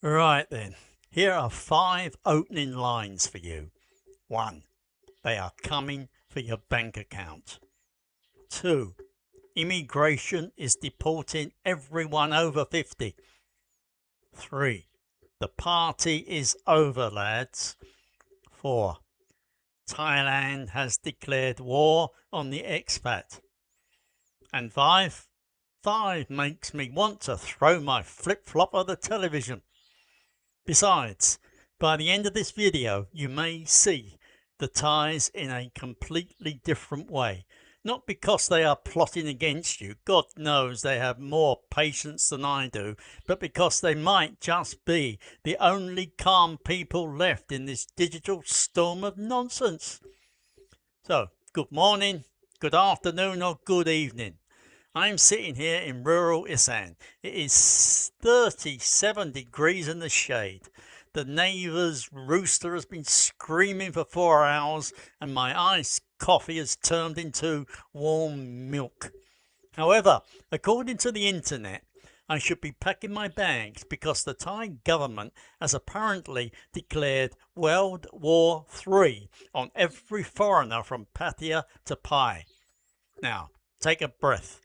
Right then, here are 5 opening lines for you. 1. They are coming for your bank account. 2. Immigration is deporting everyone over 50. 3. The party is over, lads. 4. Thailand has declared war on the expat. And 5. 5 makes me want to throw my flip-flop at the television. Besides, by the end of this video, you may see the Thais in a completely different way. Not because they are plotting against you, God knows they have more patience than I do, but because they might just be the only calm people left in this digital storm of nonsense. So, good morning, good afternoon, or good evening. I'm sitting here in rural Isaan. It is 37 degrees in the shade. The neighbour's rooster has been screaming for 4 hours and my iced coffee has turned into warm milk. However, according to the internet, I should be packing my bags because the Thai government has apparently declared World War III on every foreigner from Pattaya to Pai. Now, take a breath.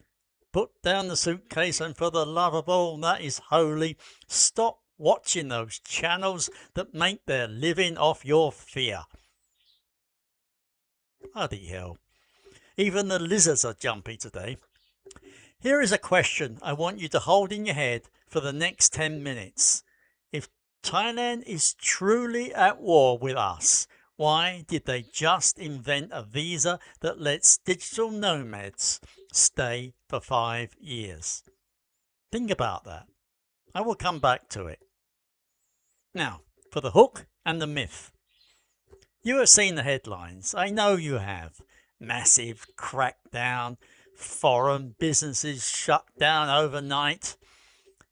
Put down the suitcase and for the love of all that is holy, stop watching those channels that make their living off your fear. Bloody hell. Even the lizards are jumpy today. Here is a question I want you to hold in your head for the next 10 minutes. If Thailand is truly at war with us, why did they just invent a visa that lets digital nomads stay for 5 years? Think about that. I will come back to it. Now, for the hook and the myth. You have seen the headlines. I know you have. Massive crackdown, foreign businesses shut down overnight,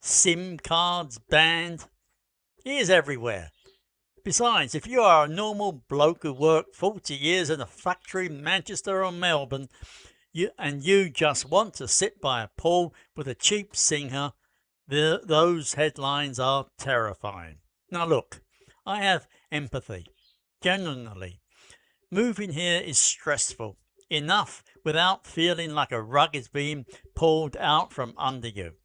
SIM cards banned. It is everywhere. Besides, if you are a normal bloke who worked 40 years in a factory in Manchester or Melbourne, you just want to sit by a pool with a cheap singer, those headlines are terrifying. Now look, I have empathy. Genuinely. Moving here is stressful. Enough without feeling like a rug is being pulled out from under you.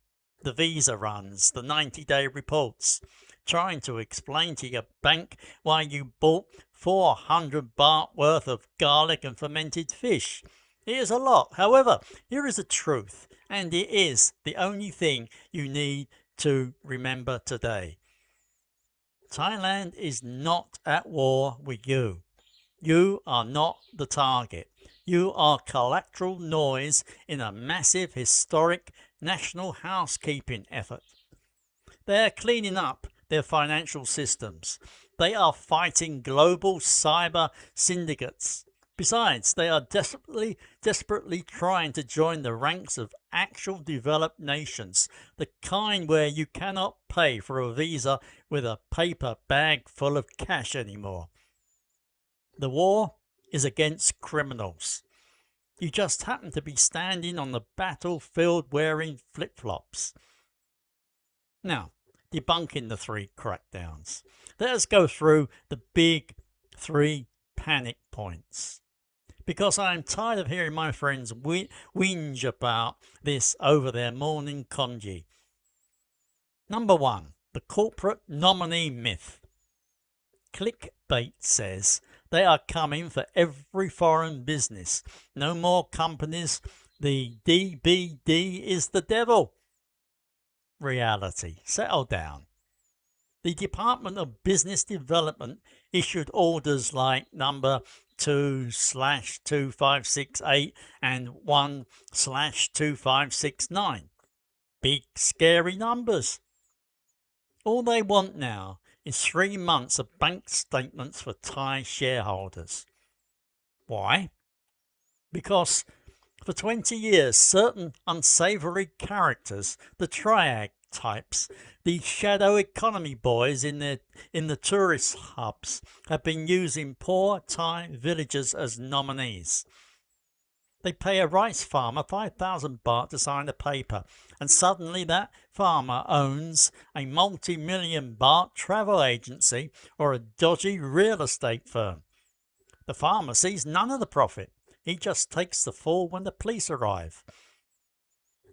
The visa runs, the 90-day reports, trying to explain to your bank why you bought 400 baht worth of garlic and fermented fish. It is a lot. However, here is the truth, and it is the only thing you need to remember today. Thailand is not at war with you. You are not the target. You are collateral noise in a massive historic national housekeeping effort. They are cleaning up their financial systems. They are fighting global cyber syndicates. Besides, they are desperately trying to join the ranks of actual developed nations, the kind where you cannot pay for a visa with a paper bag full of cash anymore. The war is against criminals. You just happen to be standing on the battlefield wearing flip-flops. Now, debunking the 3 crackdowns. Let us go through the big 3 panic points. Because I am tired of hearing my friends whinge about this over their morning congee. Number 1, the corporate nominee myth. Clickbait says they are coming for every foreign business. No more companies. The DBD is the devil. Reality. Settle down. The Department of Business Development issued orders like number 2/2568 and 1/2569. Big scary numbers. All they want now is 3 months of bank statements for Thai shareholders. Why? Because for 20 years certain unsavoury characters, the triad types, the shadow economy boys in the tourist hubs, have been using poor Thai villagers as nominees. They pay a rice farmer 5,000 baht to sign a paper, and suddenly that farmer owns a multi-million baht travel agency or a dodgy real estate firm. The farmer sees none of the profit. He just takes the fall when the police arrive.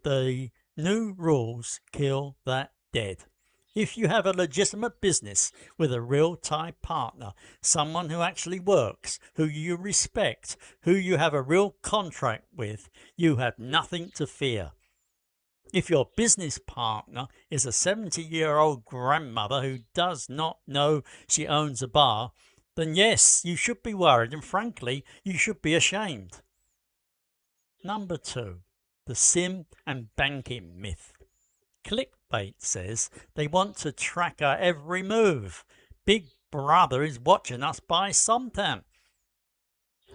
The new rules kill that dead. If you have a legitimate business with a real Thai partner, someone who actually works, who you respect, who you have a real contract with, you have nothing to fear. If your business partner is a 70-year-old grandmother who does not know she owns a bar, then yes, you should be worried, and frankly, you should be ashamed. Number 2, the SIM and banking myth. Clickbait says they want to track our every move. Big Brother is watching us buy somtam.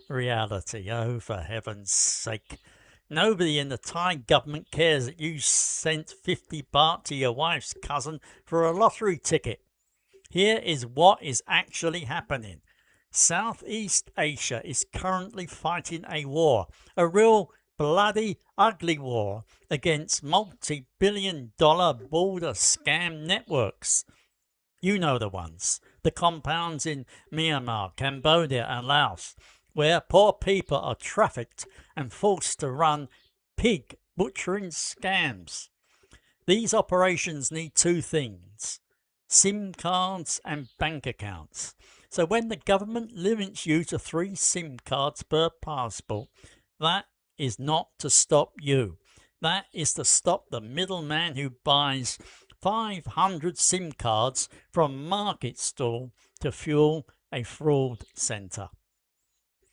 Reality, oh for heaven's sake. Nobody in the Thai government cares that you sent 50 baht to your wife's cousin for a lottery ticket. Here is what is actually happening. Southeast Asia is currently fighting a war, a real bloody ugly war against multi-billion-dollar border scam networks. You know the ones, the compounds in Myanmar, Cambodia and Laos, where poor people are trafficked and forced to run pig butchering scams. These operations need 2 things: SIM cards and bank accounts. So when the government limits you to 3 SIM cards per passport, that is not to stop you. That is to stop the middleman who buys 500 SIM cards from market stall to fuel a fraud centre.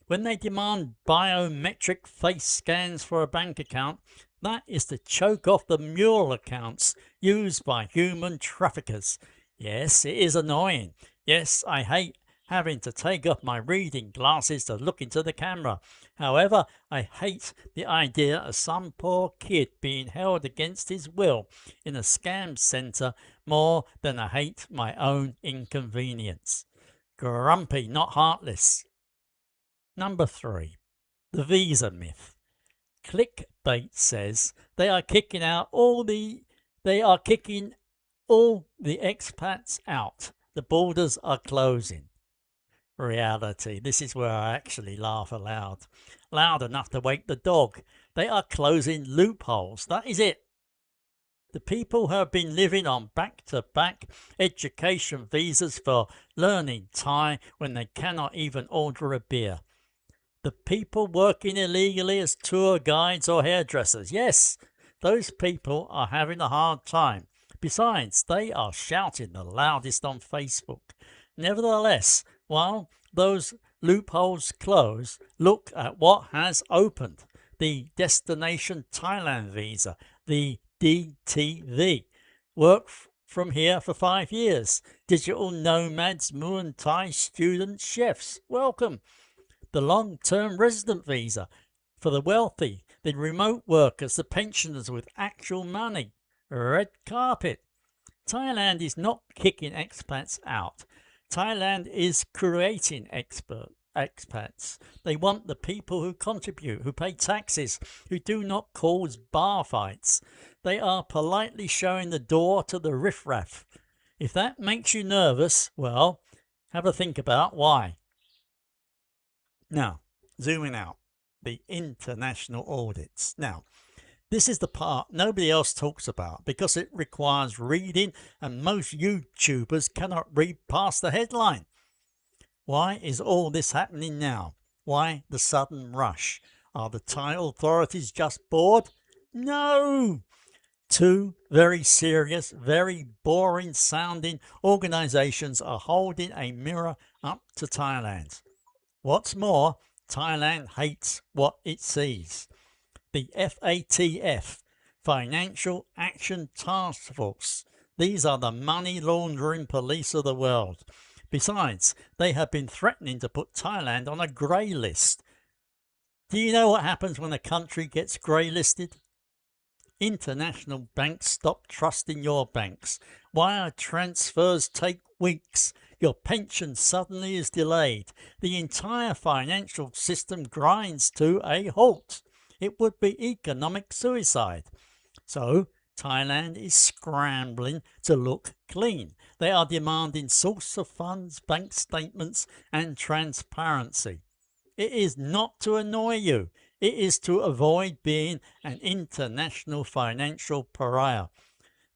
When they demand biometric face scans for a bank account, that is to choke off the mule accounts used by human traffickers. Yes, it is annoying. Yes, I hate having to take off my reading glasses to look into the camera. However, I hate the idea of some poor kid being held against his will in a scam centre more than I hate my own inconvenience. Grumpy, not heartless. Number 3, the visa myth. Clickbait says they are kicking all the expats out. The borders are closing. Reality, this is where I actually laugh aloud. Loud enough to wake the dog. They are closing loopholes. That is it. The people who have been living on back-to-back education visas for learning Thai when they cannot even order a beer. The people working illegally as tour guides or hairdressers. Yes, those people are having a hard time. Besides, they are shouting the loudest on Facebook. Nevertheless, while those loopholes close, look at what has opened. The Destination Thailand visa, the DTV. Work from here for 5 years. Digital nomads, Muay Thai students, chefs. Welcome. The long-term resident visa for the wealthy, the remote workers, the pensioners with actual money. Red carpet. Thailand is not kicking expats out. Thailand is creating expats. They want the people who contribute, who pay taxes, who do not cause bar fights. They are politely showing the door to the riffraff. If that makes you nervous, well, have a think about why. Now, zooming out, the international audits. Now, this is the part nobody else talks about because it requires reading and most YouTubers cannot read past the headline. Why is all this happening now? Why the sudden rush? Are the Thai authorities just bored? No! 2 very serious, very boring sounding organisations are holding a mirror up to Thailand. What's more, Thailand hates what it sees. The FATF, Financial Action Task Force. These are the money laundering police of the world. Besides, they have been threatening to put Thailand on a grey list. Do you know what happens when a country gets grey listed? International banks stop trusting your banks. Wire transfers take weeks. Your pension suddenly is delayed. The entire financial system grinds to a halt. it would be economic suicide. So Thailand is scrambling to look clean. They are demanding source of funds, bank statements and transparency. It is not to annoy you. It is to avoid being an international financial pariah.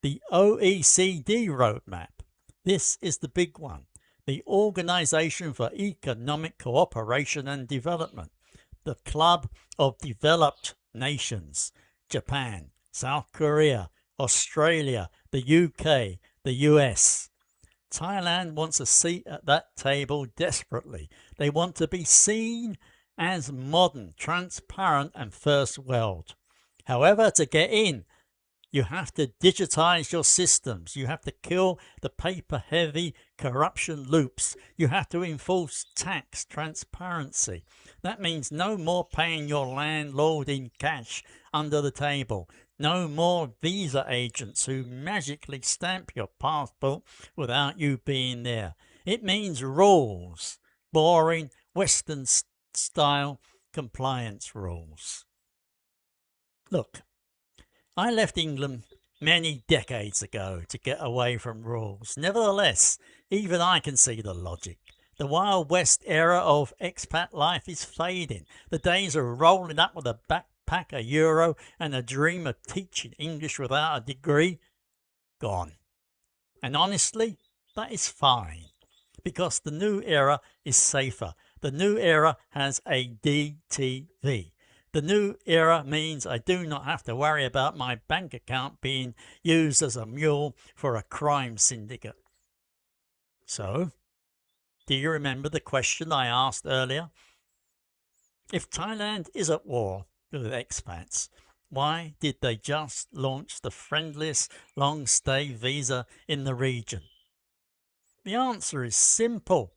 The OECD roadmap. This is the big one. The Organization for Economic Cooperation and Development. The Club of Developed Nations. Japan, South Korea, Australia, the UK, the US. Thailand wants a seat at that table desperately. They want to be seen as modern, transparent and first world. However, to get in, you have to digitize your systems. You have to kill the paper-heavy corruption loops. You have to enforce tax transparency. That means no more paying your landlord in cash under the table. No more visa agents who magically stamp your passport without you being there. It means rules. Boring, Western-style compliance rules. Look, I left England many decades ago to get away from rules. Nevertheless, even I can see the logic. The Wild West era of expat life is fading. The days of rolling up with a backpack, a euro and a dream of teaching English without a degree, gone. And honestly, that is fine, because the new era is safer. The new era has a DTV. The new era means I do not have to worry about my bank account being used as a mule for a crime syndicate. So, do you remember the question I asked earlier? If Thailand is at war with expats, why did they just launch the friendliest long-stay visa in the region? The answer is simple.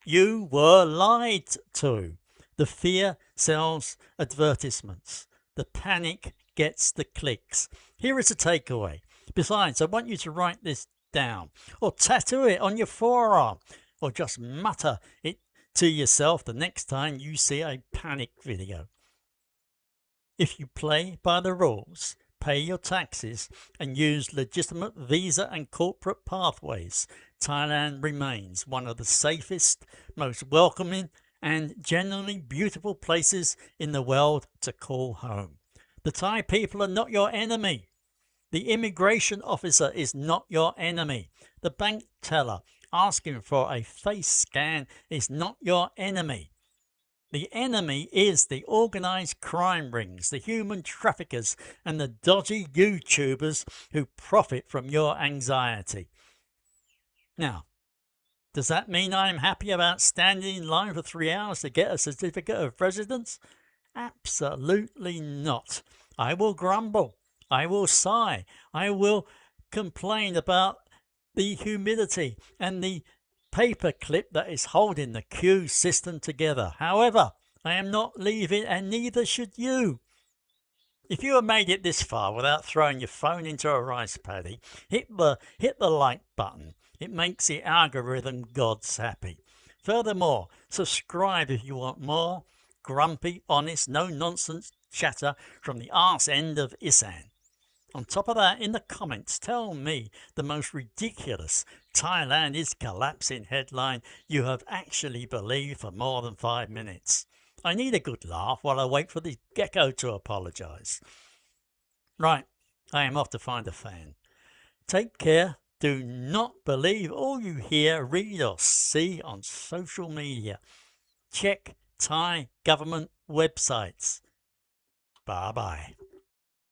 You were lied to. The fear sells advertisements. The panic gets the clicks. Here is a takeaway. Besides, I want you to write this down, or tattoo it on your forearm, or just mutter it to yourself the next time you see a panic video. If you play by the rules, pay your taxes, and use legitimate visa and corporate pathways, Thailand remains one of the safest, most welcoming, and genuinely beautiful places in the world to call home. The Thai people are not your enemy. The immigration officer is not your enemy. The bank teller asking for a face scan is not your enemy. The enemy is the organised crime rings, the human traffickers and the dodgy YouTubers who profit from your anxiety. Now, does that mean I'm happy about standing in line for 3 hours to get a certificate of residence? Absolutely not. I will grumble. I will sigh. I will complain about the humidity and the paperclip that is holding the queue system together. However, I am not leaving, and neither should you. If you have made it this far without throwing your phone into a rice paddy, hit the like button. It makes the algorithm gods happy. Furthermore, subscribe if you want more grumpy, honest, no-nonsense chatter from the arse end of Isaan. On top of that, in the comments, tell me the most ridiculous Thailand is collapsing headline you have actually believed for more than 5 minutes. I need a good laugh while I wait for the gecko to apologise. Right, I am off to find a fan. Take care. Do not believe all you hear, read or see on social media. Check Thai government websites. Bye-bye.